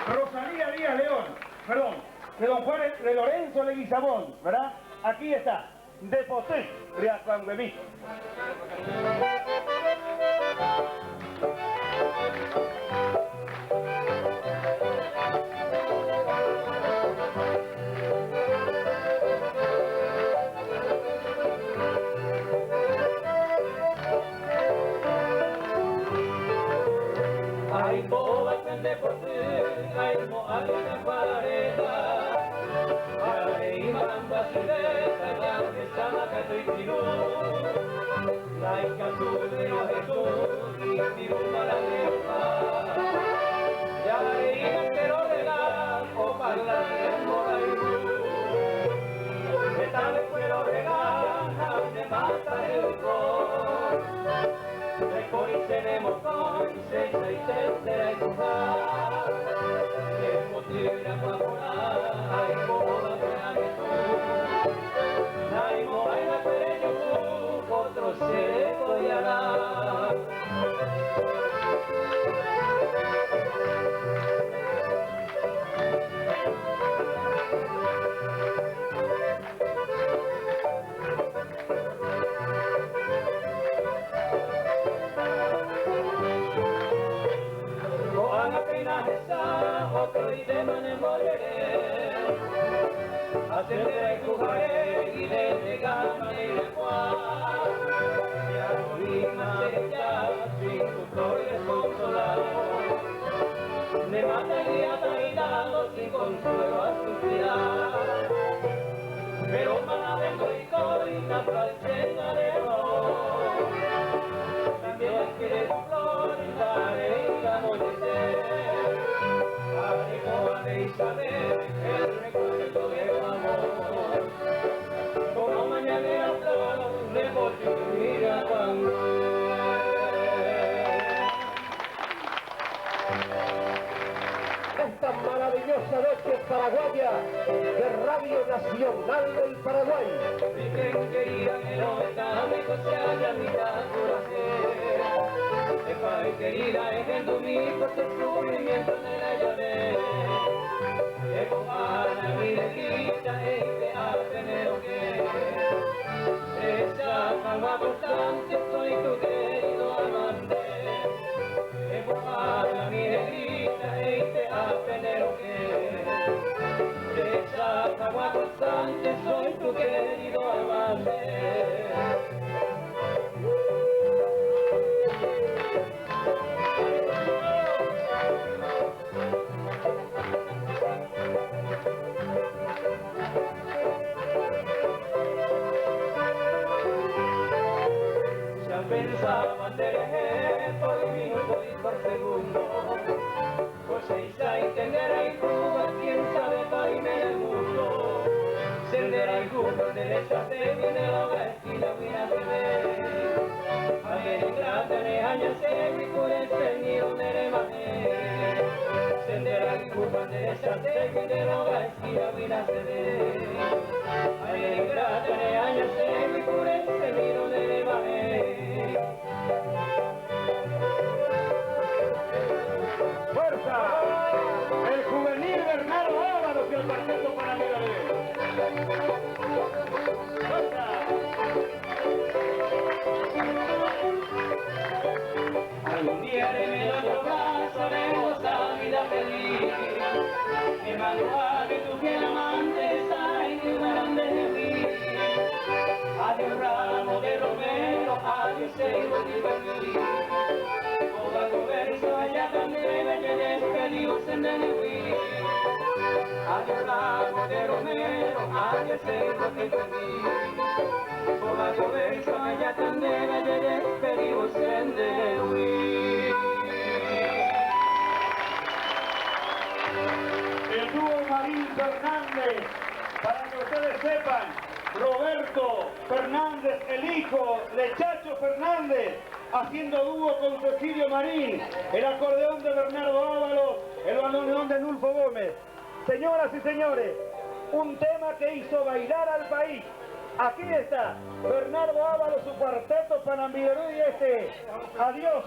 Rosalía Díaz León, perdón, de don Juan de Lorenzo Leguizamón, ¿verdad? Aquí está, de Posé, Riacuanguemí. Ay, boba de Posé, ay, moa de Acuarela, ay, manda su letra, ya que sana que estoy tiro, laica su de Jesús, y tiro para leopa, ya leía que lo regalan, o para el moraído, que tal que lo regalan, de mata el cor. Tenemos con seis tercera y jugar el motivo a volar hay boda para que tú hay moda pero tú otro se voy a dar otro y de manemoreré hacerle jugaré y le regame y le juan ya no vina ya sin tu flores consolado me mata y ataidado sin consuelo a suspirar pero mana vengo y corina falsena de amor también quiere tu flor y daré y amonecer Isabel, el recuerdo de tu amor como mañanera flor de Bolivia cuando esta maravillosa noche paraguaya de Radio Nacional del Paraguay. Mi quien quería que no está mi cosa ya mitad por hacer sepa querida es el domingo el sufrimiento de la llave que comana mi desquita y te hace lo que esa calma constante soy tu querido amante que comana mi desquita y te hace lo que esa calma constante soy tu querido amante pensaba ser por minuto y por segundo cosecha y tendera y Cuba quien sabe paime el mundo sendera y Cuba derecha se viene la esquina mira se ve ayer en grande de años se me cure el señor de remate sendera y Cuba derecha se viene la esquina mira se ve ayer en grande de años se me cure el señor de remate ¡Fuerza! El juvenil Bernardo Ávalos y el cuarteto para Miraré. ¡Fuerza! Algún día de mi otro brazo haremos la vida feliz Emanuel y tu fiel amante ay que grande de mí adiós ramo de romero adiós seibo de feliz toda conversa allá también me quedé feliz en el huir adiós ramo de romero adiós seibo de feliz toda conversa allá también me quedé feliz en el huir El dúo Marín Fernández, para que ustedes sepan, Roberto Fernández, el hijo de Chacho Fernández, haciendo dúo con Cecilio Marín, el acordeón de Bernardo Ávalos, el bandoneón de Nulfo Gómez. Señoras y señores, un tema que hizo bailar al país. Aquí está Bernardo Ávalos, su cuarteto Panambiderú y Adiós,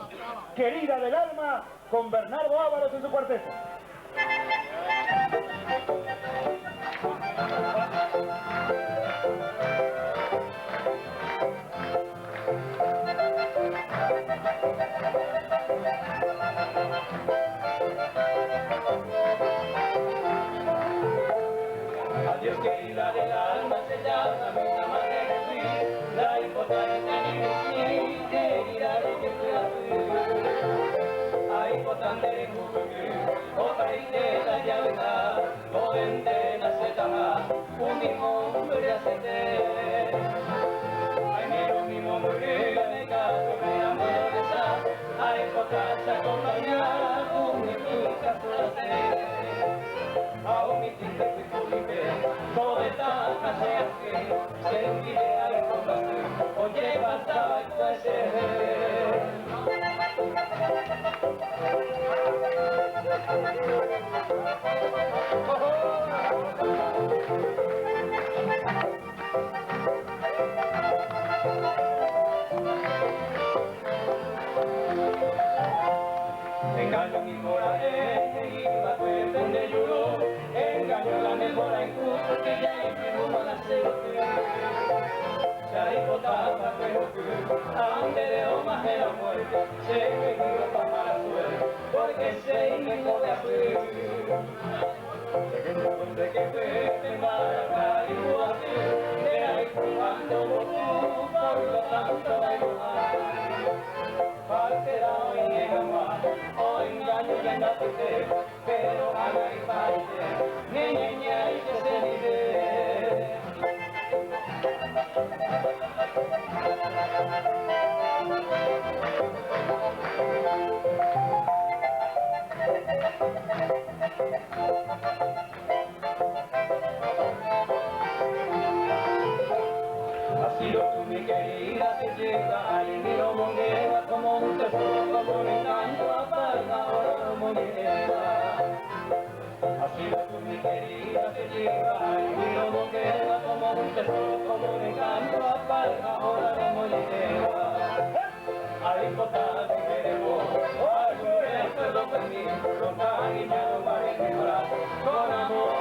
querida del alma, con Bernardo Ávalos en su cuarteto. Adiós querida del alma, se llama mi mamá de Jesús, la importancia ni de querida de que ay, importante de Google, otra idea ya verá, o vende la zeta, un mismo hombre hace ay, miro mi mujer, me caso, me amo de esa, ay, importancia acompañada, con mi hija sola aún mi tinte fui público, todo está casi así, se olvide a la información, oye, basta, puede ser. Engaño mi mora iba a de lloró, engaño la mejora en curso que ya enfermo la cerote. Ya hipotaba pero que ande de más de la muerte, se me dio para mala suerte, porque se me de hacer. De que te para y lo hace, de ahí cuando lo por lo tanto de enojar. Falterá hoy llega más, o engaño y andate, pero haga y falte, niña y que se vive. Así lo tú mi querida te llega, ahí mi lo moneda como un tesoro, como un encanto apaga ahora moneda. Así lo tú mi querida te llega, ahí mi lo moneda como un tesoro, como un encanto apaga ahora moneda. Ahí botar te queremos, ay, esto es lo que mí, con cariño lo vale en mi brazo, con amor.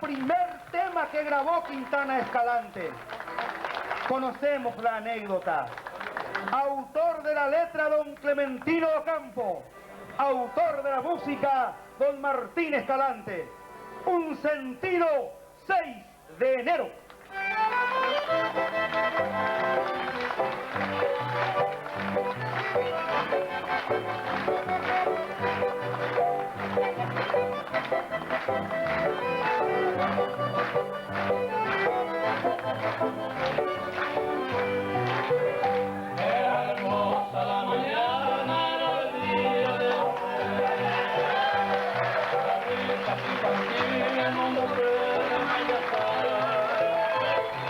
Primer tema que grabó Quintana Escalante. Conocemos la anécdota. Autor de la letra don Clementino Ocampo, autor de la música don Martín Escalante. Un sentido 6 de enero. Era hermosa la mañana, el día de la fiesta infantil, el mundo pleno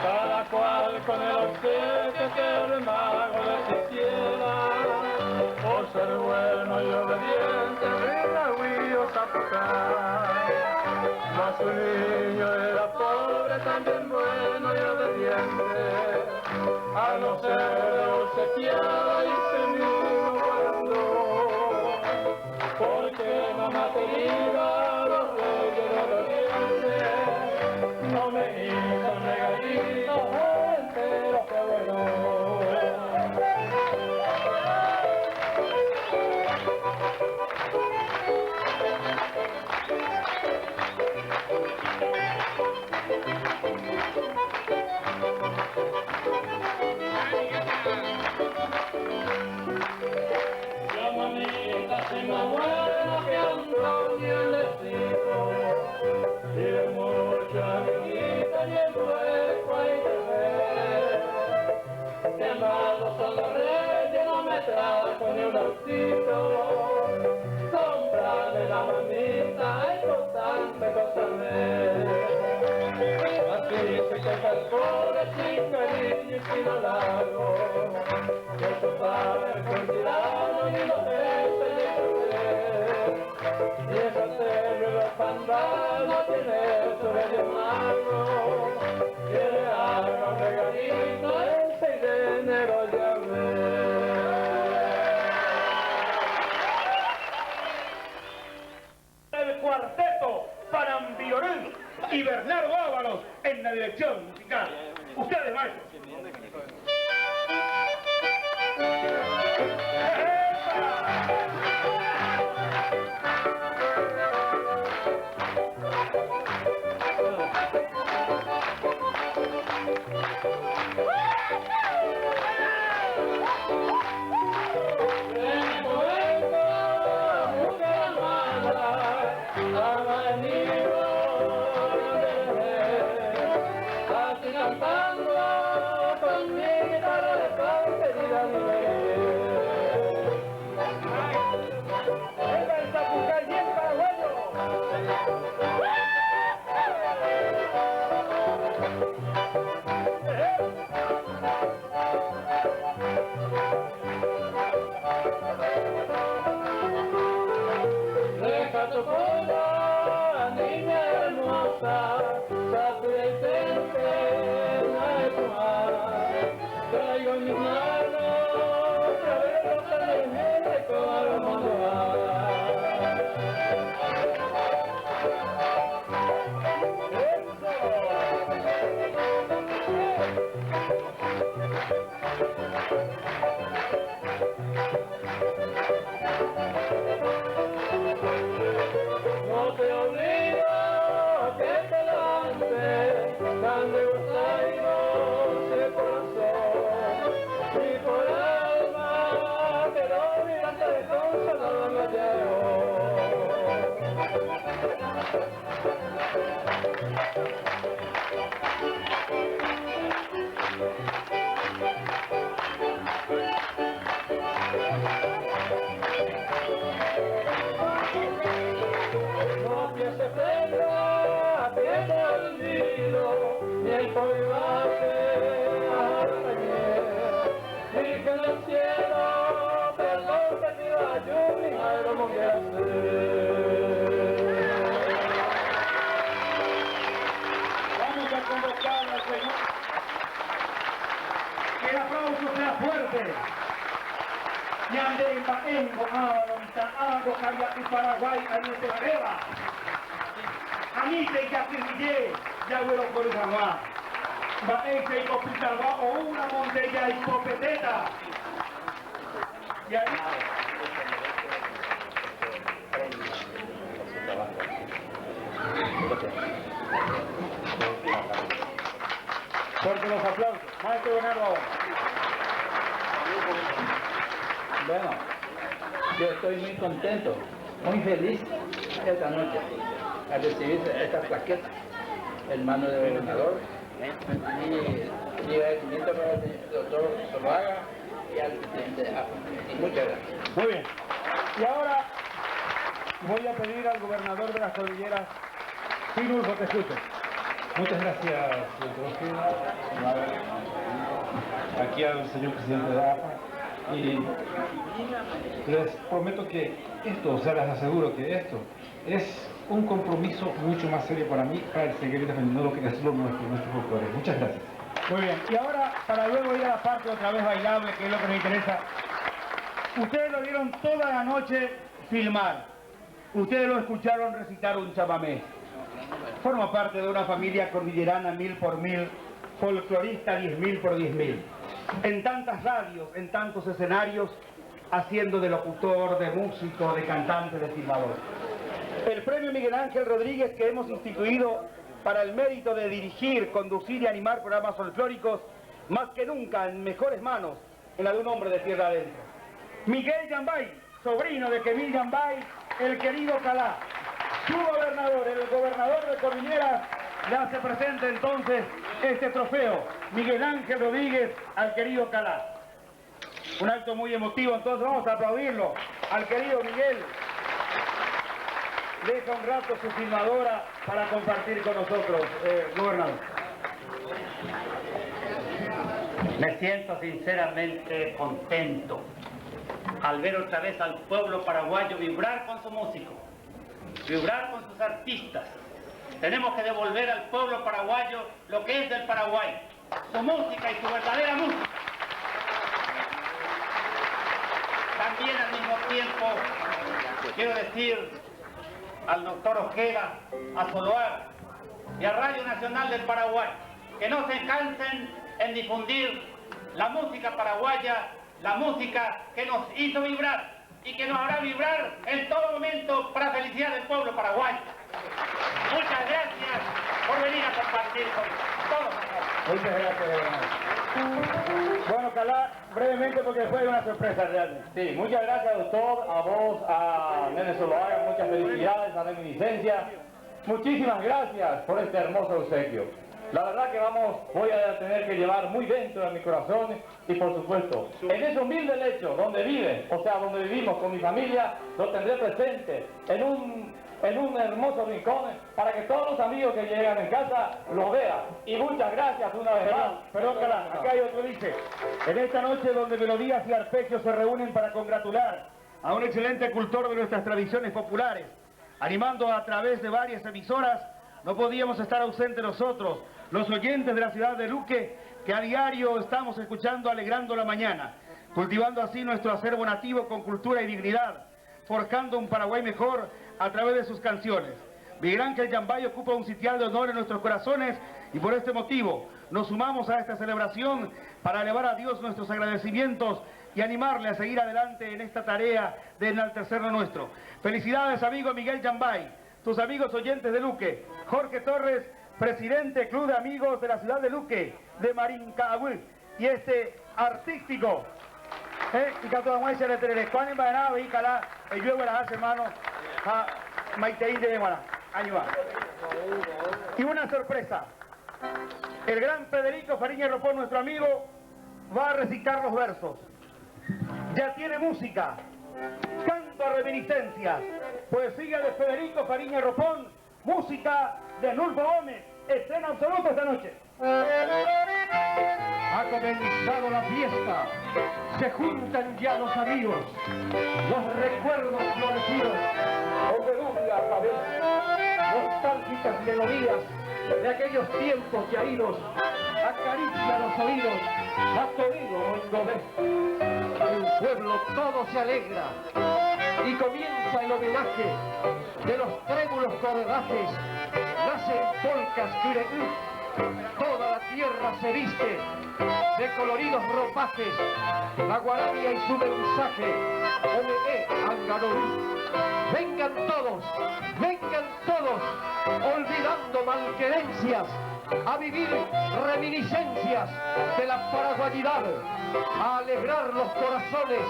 cada cual con el obsequio que el mago les hiciera, por ser bueno y obediente, ríos a tocar. Mas su niño era pobre, también bueno y obediente, a no ser obsequiado y se mismo guardó, porque mamá querida, los reyes obedientes, no me hizo regalitos enteros, qué bueno. La mamita es más buena que Antonio el Lecito, y de mucha amiguita y el hueco hay que ver. Que malos son los reyes, no me trajo ni un autito, comprarle la mamita es importante cosa ver. Así se queja el pobre sin cariño y sin halago, que su padre fue tirano y lo deja y eso y es hacerlo pandal no tiene sobre el amargo, quiere algo regalito el 6 de enero ya El cuarteto Parambiorén y Bernardo Ábalos en la dirección musical. Ustedes, maestros. Vamos a convocar al Señor. Que el aplauso sea fuerte. Yande Baengo, Avalonta, Ago, Cariati, Paraguay, Añete Varela. Anite y Yatirille, Yagüero Corujamá. Baense y Copitalba, o una Montella y Copeteta. Y ahí. Fuerte los aplausos. Maestro Bernardo ahora. Bueno, yo estoy muy contento, muy feliz esta noche al recibir esta plaqueta, hermano del gobernador, y agradecimiento para el doctor Zuluaga y al presidente APA. Y muchas gracias. Muy bien. Y ahora voy a pedir al gobernador de las Cordilleras, Pinulfo, te escucho. Muchas gracias, doctor Ojeda, aquí al señor presidente de APA, y les prometo que esto, o sea, les aseguro que esto es un compromiso mucho más serio para mí, para seguir defendiendo lo que es lo nuestro, nuestros folclores. Muchas gracias. Muy bien. Y ahora, para luego ir a la parte otra vez bailable, que es lo que nos interesa, ustedes lo vieron toda la noche filmar, ustedes lo escucharon recitar un chamamé. Forma parte de una familia cordillerana 1000 por 1000, folclorista 10.000 por 10.000. En tantas radios, en tantos escenarios, haciendo de locutor, de músico, de cantante, de filmador. El premio Miguel Ángel Rodríguez que hemos instituido para el mérito de dirigir, conducir y animar programas folclóricos, más que nunca en mejores manos, en la de un hombre de tierra adentro. Miguel Yambay, sobrino de Kemil Yambay, el querido Calá. Su gobernador, el gobernador de Cordilleras, le hace presente entonces este trofeo, Miguel Ángel Rodríguez, al querido Calá. Un acto muy emotivo, entonces vamos a aplaudirlo al querido Miguel. Deja un rato su filmadora para compartir con nosotros, gobernador. Me siento sinceramente contento al ver otra vez al pueblo paraguayo vibrar con su músico. vibrar con sus artistas. Tenemos que devolver al pueblo paraguayo lo que es del Paraguay, su música y su verdadera música. También al mismo tiempo quiero decir al doctor Ojeda, a Zuluaga y a Radio Nacional del Paraguay que no se cansen en difundir la música paraguaya, la música que nos hizo vibrar y que nos hará vibrar en todo momento para felicidad del pueblo paraguayo. Muchas gracias por venir a compartir con todos. Muchas gracias. Bueno, Calá, brevemente porque fue una sorpresa realmente. Sí, muchas gracias, doctor, a vos, a Nene Zuluaga, muchas felicidades, a reminiscencia. Muchísimas gracias por este hermoso obsequio. La verdad que voy a tener que llevar muy dentro de mi corazón y por supuesto, en ese humilde lecho donde vive, o sea, donde vivimos con mi familia, lo tendré presente en un hermoso rincón para que todos los amigos que llegan en casa lo vean. Y muchas gracias una vez más. Perdón, Calá, acá hay otro dice. En esta noche donde melodías y arpegios se reúnen para congratular a un excelente cultor de nuestras tradiciones populares, animando a través de varias emisoras, no podíamos estar ausentes nosotros, los oyentes de la ciudad de Luque, que a diario estamos escuchando alegrando la mañana, cultivando así nuestro acervo nativo con cultura y dignidad, forjando un Paraguay mejor a través de sus canciones. Miguel Ángel Yambay ocupa un sitial de honor en nuestros corazones y por este motivo nos sumamos a esta celebración para elevar a Dios nuestros agradecimientos y animarle a seguir adelante en esta tarea de enaltecer lo nuestro. Felicidades, amigo Miguel Yambay, tus amigos oyentes de Luque, Jorge Torres, presidente Club de Amigos de la ciudad de Luque, de Marincahuil, y este artístico, y que toda muestra de tener cuán embarazado y calá, el llueve las hermano, a Maiteín de Demara, año va. Y una sorpresa, el gran Federico Fariña Ropón, nuestro amigo, va a recitar los versos. Ya tiene música, canto a reminiscencias, poesía de Federico Fariña Ropón, música de Nulfo Gómez, escena absoluta esta noche. Ha comenzado la fiesta, se juntan ya los amigos, los recuerdos florecidos, donde nubla a través, nostálgicas melodías de aquellos tiempos ya idos, acaricia los oídos, a Torino Mondové. El pueblo todo se alegra y comienza el homenaje de los trémulos cordajes, nacen polcas cureú. Toda la tierra se viste de coloridos ropajes, la guardia y su mensaje, Ome Angaroú. Vengan todos, olvidando malquerencias, a vivir reminiscencias de la paraguayidad, a alegrar los corazones,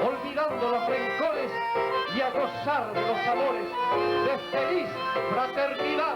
olvidando los rencores y a gozar de los amores de feliz fraternidad.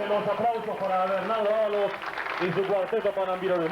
Los aplausos para Bernardo Ábalos y su cuarteto Panambiro de